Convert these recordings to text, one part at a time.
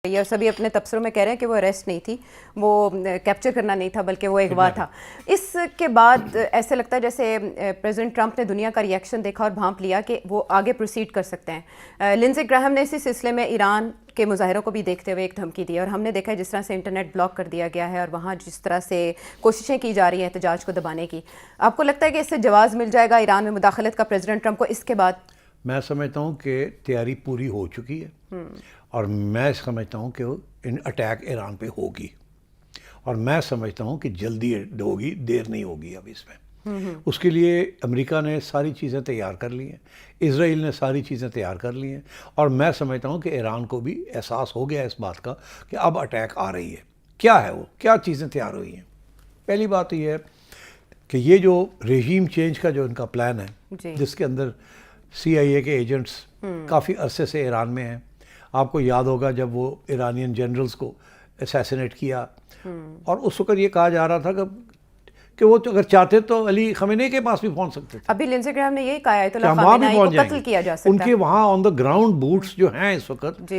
یہ سبھی اپنے تبصروں میں کہہ رہے ہیں کہ وہ اریسٹ نہیں تھی, وہ کیپچر کرنا نہیں تھا بلکہ وہ اغوا تھا. اس کے بعد ایسے لگتا ہے جیسے پریزیڈنٹ ٹرمپ نے دنیا کا ری ایکشن دیکھا اور بھانپ لیا کہ وہ آگے پروسیڈ کر سکتے ہیں. لنزے گراہم نے اسی سلسلے میں ایران کے مظاہروں کو بھی دیکھتے ہوئے ایک دھمکی دی, اور ہم نے دیکھا ہے جس طرح سے انٹرنیٹ بلاک کر دیا گیا ہے اور وہاں جس طرح سے کوششیں کی جا رہی ہیں احتجاج کو دبانے کی. آپ کو لگتا ہے کہ اس سے جواز مل جائے گا ایران میں مداخلت کا پریزیڈنٹ ٹرمپ کو اس کے بعد؟ میں سمجھتا ہوں کہ تیاری پوری ہو چکی ہے, اور میں سمجھتا ہوں کہ اٹیک ایران پہ ہوگی, اور میں سمجھتا ہوں کہ جلدی ہوگی, دیر نہیں ہوگی اب اس میں. اس کے لیے امریکہ نے ساری چیزیں تیار کر لی ہیں, اسرائیل نے ساری چیزیں تیار کر لی ہیں, اور میں سمجھتا ہوں کہ ایران کو بھی احساس ہو گیا اس بات کا کہ اب اٹیک آ رہی ہے. کیا ہے وہ, کیا چیزیں تیار ہوئی ہیں؟ پہلی بات یہ ہے کہ یہ جو رژیم چینج کا جو ان کا پلان ہے, جس کے اندر CIA کے ایجنٹس کافی عرصے سے ایران میں ہیں. آپ کو یاد ہوگا جب وہ ایرانین جنرلز کو اسیسینیٹ کیا, اور اس وقت یہ کہا جا رہا تھا کہ وہ تو اگر چاہتے تو علی خامنئی کے پاس بھی پہنچ سکتے تھے. ابھی لنزے گراہم نے یہی کہا ہے تو خامنئی کو قتل کیا جا سکتا ہے. ان کے وہاں آن دا گراؤنڈ بوٹس جو ہیں اس وقت,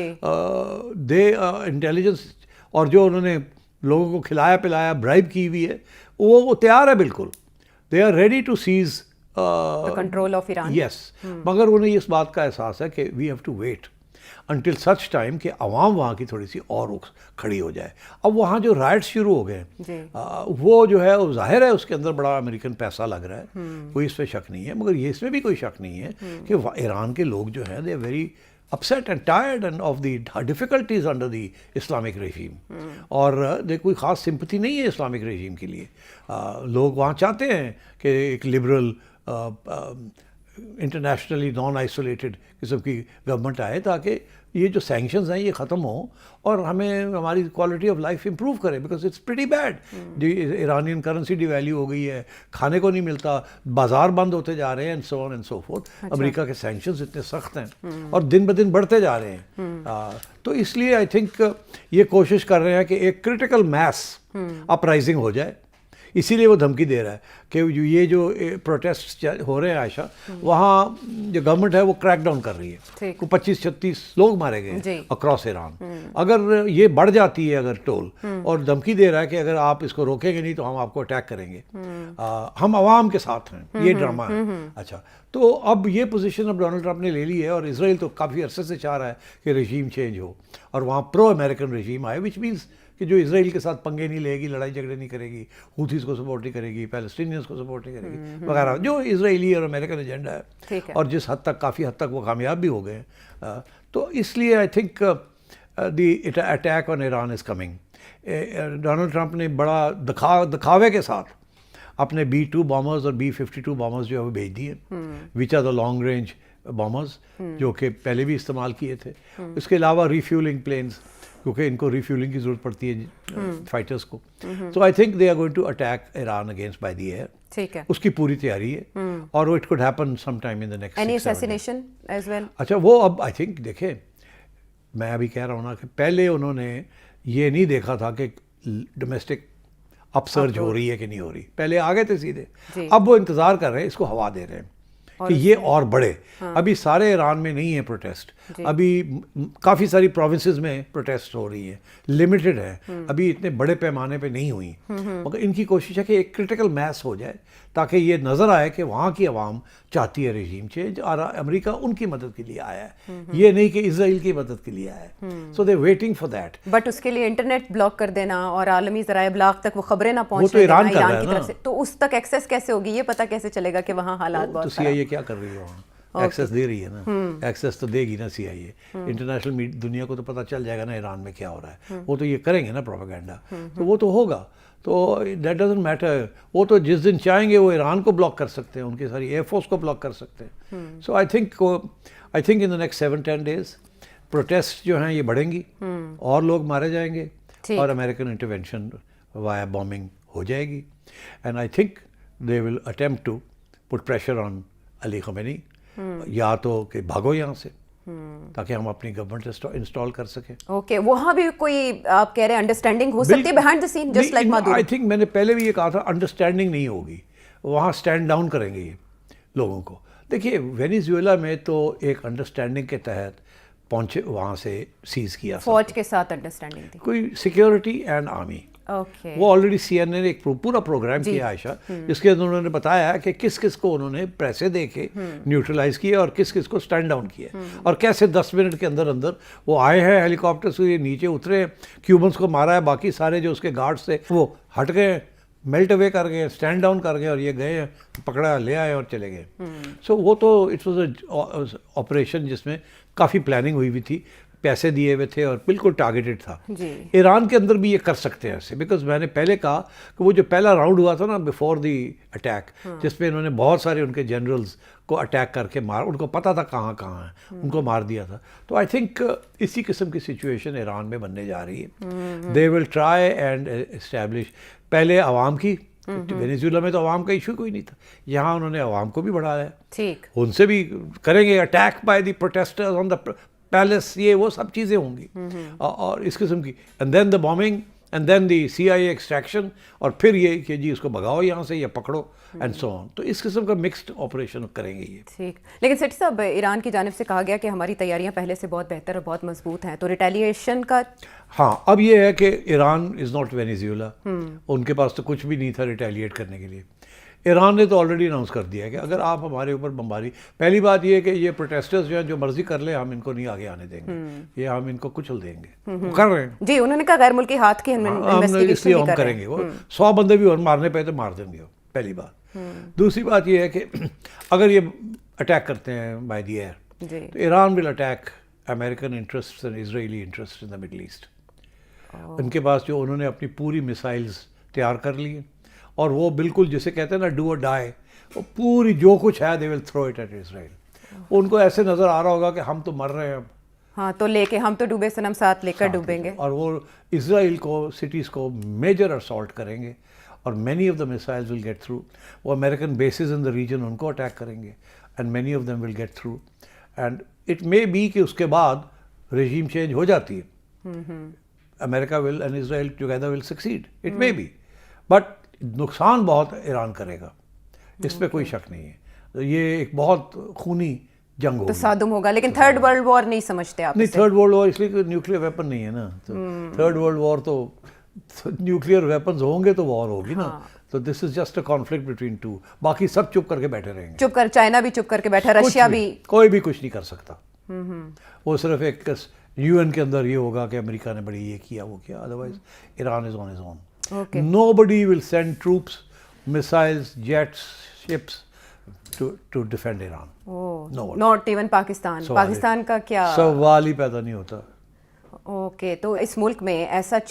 دے انٹیلیجنس, اور جو انہوں نے لوگوں کو کھلایا پلایا برائب کی ہوئی ہے, وہ تیار ہے بالکل. They are ready to seize control of Iran. Yes, مگر انہیں اس بات کا احساس ہے کہ we have to wait until such time کہ عوام وہاں کی تھوڑی سی اور کھڑی ہو جائے. اب وہاں جو رائٹس شروع ہو گئے ہیں, وہ جو ہے وہ ظاہر ہے اس کے اندر بڑا امریکن پیسہ لگ رہا ہے, کوئی اس پہ شک نہیں ہے. مگر یہ اس میں بھی کوئی شک نہیں ہے کہ ایران کے لوگ جو ہیں they are very upset and tired and of the difficulties under the Islamic regime. اور کوئی خاص سمپتھی نہیں ہے اسلامک رژیم کے لیے. لوگ وہاں چاہتے ہیں کہ ایک لبرل انٹرنیشنلی نان آئسولیٹڈ قسم کی گورنمنٹ آئے, تاکہ یہ جو سینکشنز ہیں یہ ختم ہوں اور ہماری کوالٹی آف لائف امپروو کرے, بیکاز اٹس پریٹی بیڈ. جو ایرانین کرنسی ڈی ویلیو ہو گئی ہے, کھانے کو نہیں ملتا, بازار بند ہوتے جا رہے ہیں, and so on and so forth. امریکہ کے سینکشنز اتنے سخت ہیں اور دن بدن بڑھتے جا رہے ہیں. تو اس لیے آئی تھنک یہ کوشش کر رہے ہیں کہ ایک کرٹیکل میس اپرائزنگ ہو جائے. اسی لیے وہ دھمکی دے رہا ہے کہ یہ جو پروٹیسٹ ہو رہے ہیں عائشہ, وہاں جو گورنمنٹ ہے وہ کریک ڈاؤن کر رہی ہے. 25-36 لوگ مارے گئے اکراس ایران. اگر یہ بڑھ جاتی ہے اگر ٹول, اور دھمکی دے رہا ہے کہ اگر آپ اس کو روکیں گے نہیں تو ہم آپ کو اٹیک کریں گے, ہم عوام کے ساتھ ہیں, یہ ڈرامہ ہے. اچھا, تو اب یہ پوزیشن اب ڈونلڈ ٹرمپ نے لے لی ہے, اور اسرائیل تو کافی عرصے سے چاہ رہا ہے کہ رژیم چینج ہو اور وہاں پرو امریکن رژیم آئے, وچ مینس کہ جو اسرائیل کے ساتھ پنگے نہیں لے گی, لڑائی جھگڑے نہیں کرے گی, ہوتھیز کو سپورٹ نہیں کرے گی, پیلسٹینینز کو سپورٹ نہیں کرے گی وغیرہ, جو اسرائیلی اور امریکن ایجنڈا ہے, اور جس حد تک کافی حد تک وہ کامیاب بھی ہو گئے ہیں. تو اس لیے I think the attack on Iran is coming. Donald Trump نے بڑا دکھاوے کے ساتھ اپنے B-2 بامرز اور B-52 بامرز جو ہے وہ بھیج دیے, which are the long range bombers, جو کہ پہلے بھی استعمال کیے تھے. اس کے علاوہ ریفیولنگ پلینز, کیونکہ ان کو ریفیولنگ کی ضرورت پڑتی ہے فائٹرز کو. تو I think they are going to attack Iran against by the air. ٹھیک ہے, اس کی پوری تیاری ہے, اور it could happen some time in the next 6 7 assassination as well. اچھا, وہ اب آئی تھنک دیکھیں, میں ابھی کہہ رہا ہوں نا کہ پہلے انہوں نے یہ نہیں دیکھا تھا کہ ڈومیسٹک اپ سرج ہو رہی ہے کہ نہیں ہو رہی, پہلے آ گئے تھے سیدھے. اب وہ انتظار کر رہے ہیں, اس کو ہوا دے رہے ہیں کہ یہ اور بڑھے. ابھی سارے ایران میں نہیں ہے پروٹیسٹ, ابھی کافی ساری پروونسز میں پروٹیسٹ ہو رہی ہیں, لمیٹڈ ہے, ابھی اتنے بڑے پیمانے پہ نہیں ہوئی. مگر ان کی کوشش ہے کہ ایک کرٹیکل میس ہو جائے, تاکہ یہ نظر آئے کہ وہاں کی عوام چاہتی ہے رژیم چینج, اور امریکہ ان کی مدد کے لیے آیا ہے, یہ نہیں کہ اسرائیل کی مدد کے لیے آیا ہے. سو دے ویٹنگ فار دیٹ. بٹ اس کے لیے انٹرنیٹ بلاک کر دینا اور عالمی ذرائع ابلاغ تک وہ خبریں نہ پہنچ تو ایران کر رہا ہے نا, تو اس تک ایکسیس کیسے ہوگی, یہ پتہ کیسے چلے گا کہ وہاں حالات بہت خراب. CIA کیا کر رہی ہے وہاں, ایکسیس دے رہی ہے نا, ایکسیس تو دے گی نا CIA. انٹرنیشنل دنیا کو تو پتہ چل جائے گا نا ایران میں کیا ہو رہا ہے, وہ تو یہ کریں گے نا پروپیگنڈا, تو وہ تو ہوگا. تو دیٹ ڈزنٹ میٹر, وہ تو جس دن چاہیں گے وہ ایران کو بلاک کر سکتے ہیں, ان کی ساری ایئر فورس کو بلاک کر سکتے ہیں. So I think in the next 7-10 days protest جو ہیں یہ بڑھیں گی, اور لوگ مارے جائیں گے, اور امریکن انٹرونشن وایا بامبنگ ہو جائے گی. And I think they will attempt to put pressure on Ali Khamenei, یا تو کہ بھاگو یہاں سے, تاکہ ہم اپنی گورنمنٹ انسٹال کر سکیں. اوکے, وہاں بھی کوئی آپ کہہ رہے ہیں انڈرسٹینڈنگ ہو سکتی ہے behind the scene, just like Maduro. I think میں نے پہلے بھی یہ کہا تھا, انڈرسٹینڈنگ نہیں ہوگی, وہاں اسٹینڈ ڈاؤن کریں گے یہ لوگوں کو. دیکھیے وینیزویلا میں تو ایک انڈرسٹینڈنگ کے تحت پہنچے وہاں سے سیز کیا. فوج کے ساتھ انڈرسٹینڈنگ تھی کوئی سیکیورٹی اینڈ آرمی. اوکے. وہ آلریڈی سی این اے نے ایک پورا پروگرام کیا عائشہ, جس کے اندر انہوں نے بتایا کہ کس کس کو انہوں نے پیسے دے کے نیوٹرلائز کیا اور کس کس کو سٹینڈ ڈاؤن کیا, اور کیسے 10 منٹ کے اندر اندر وہ آئے ہیں ہیلی کاپٹر سے, یہ نیچے اترے, کیوبنس کو مارا ہے, باقی سارے جو اس کے گارڈز تھے وہ ہٹ گئے, میلٹ اوے کر گئے, سٹینڈ ڈاؤن کر گئے, اور یہ گئے پکڑا لے آئے اور چلے گئے. سو وہ تو اٹ واز اے آپریشن جس میں کافی پلاننگ ہوئی ہوئی تھی, پیسے دیے ہوئے تھے اور بالکل ٹارگیٹڈ تھا. ایران کے اندر بھی یہ کر سکتے ہیں ایسے, بیکاز میں نے پہلے کہا کہ وہ جو پہلا راؤنڈ ہوا تھا نا بیفور دی اٹیک, جس میں انہوں نے بہت سارے ان کے جنرلز کو اٹیک کر کے مار, ان کو پتہ تھا کہاں کہاں ہیں, ان کو مار دیا تھا. تو آئی تھنک اسی قسم کی سچویشن ایران میں بننے جا رہی ہے. دے ول ٹرائی اینڈ اسٹیبلش پہلے عوام کی. وینیزویلا میں تو عوام کا ایشو کوئی نہیں تھا, یہاں انہوں نے عوام کو بھی بڑھایا, ٹھیک, ان سے بھی کریں گے attack by the protesters on the palace, یہ وہ سب چیزیں ہوں گی اور اس قسم کی. And then the bombing and then the C I A extraction, اور پھر یہ کہ جی اس کو بھگاؤ یہاں سے یا پکڑو اینڈ سو آن. تو اس قسم کا مکسڈ آپریشن کریں گے یہ. ٹھیک. لیکن سیٹھی صاحب, ایران کی جانب سے کہا گیا کہ ہماری تیاریاں پہلے سے بہت بہتر اور بہت مضبوط ہیں, تو ریٹیلیشن کا. ہاں, اب یہ ہے کہ ایران از ناٹ وینیزویلا, ان کے پاس تو کچھ بھی نہیں تھا ریٹیلیٹ کرنے کے لیے. ایران نے تو آلریڈی اناؤنس کر دیا ہے کہ اگر آپ ہمارے اوپر بمباری, پہلی بات یہ ہے کہ یہ پروٹیسٹرز جو ہیں جو مرضی کر لیں, ہم ان کو نہیں آگے آنے دیں گے, یہ ہم ان کو کچل دیں گے. وہ کر رہے ہیں جی, انہوں نے کہا غیر ملکی ہاتھ کی اس لیے ہم کریں گے. وہ 100 بندے بھی اور مارنے پہ تو مار دیں گے, پہلی بات. دوسری بات یہ ہے کہ اگر یہ اٹیک کرتے ہیں بائی دی ایئر, تو Iran will attack American interest and Israeli interest in the Middle East. ان کے پاس جو انہوں نے اپنی پوری میسائلز تیار کر لی ہیں, اور وہ بالکل جسے کہتے ہیں نا ڈو اور ڈائی, وہ پوری جو کچھ ہے دے ول تھرو اٹ ایٹ اسرائیل. ان کو ایسے نظر آ رہا ہوگا کہ ہم تو مر رہے ہیں اب, ہاں تو لے کے ہم تو ڈوبے صنم ساتھ لے کر ڈوبیں گے. اور وہ اسرائیل کو سٹیز کو میجر اسالٹ کریں گے, اور many of the missiles will get through. وہ American bases in the region ان کو اٹیک کریں گے, and many of them will get through. And it may be کہ اس کے بعد رجیم چینج ہو جاتی ہے, America will and Israel together will succeed, it may be, but نقصان بہت ایران کرے گا, اس پہ کوئی شک نہیں ہے. یہ ایک بہت خونی جنگ ہوگی, تصادم ہوگا. لیکن تھرڈ ورلڈ وار نہیں سمجھتے آپ؟ نہیں, تھرڈ ورلڈ وار اس لیے کہ نیوکلیئر ویپن نہیں ہے نا. تو تھرڈ ورلڈ وار تو نیوکلیئر ویپنز ہوں گے تو وار ہوگی نا. تو this is just a conflict between two, باقی سب چپ کر کے بیٹھے رہیں گے. چپ کر, چائنا بھی چپ کر کے بیٹھا, رشیا بھی, کوئی بھی کچھ نہیں کر سکتا. وہ صرف ایک یو این کے اندر یہ ہوگا کہ امریکہ نے بڑی یہ کیا وہ کیا, otherwise Iran is on his own. Nobody will send troops, missiles, jets, ships to defend Iran. Oh, not even Pakistan. Pakistan کا کیا سوال ہی پیدا نہیں ہوتا. اوکے, تو اس ملک میں ایسا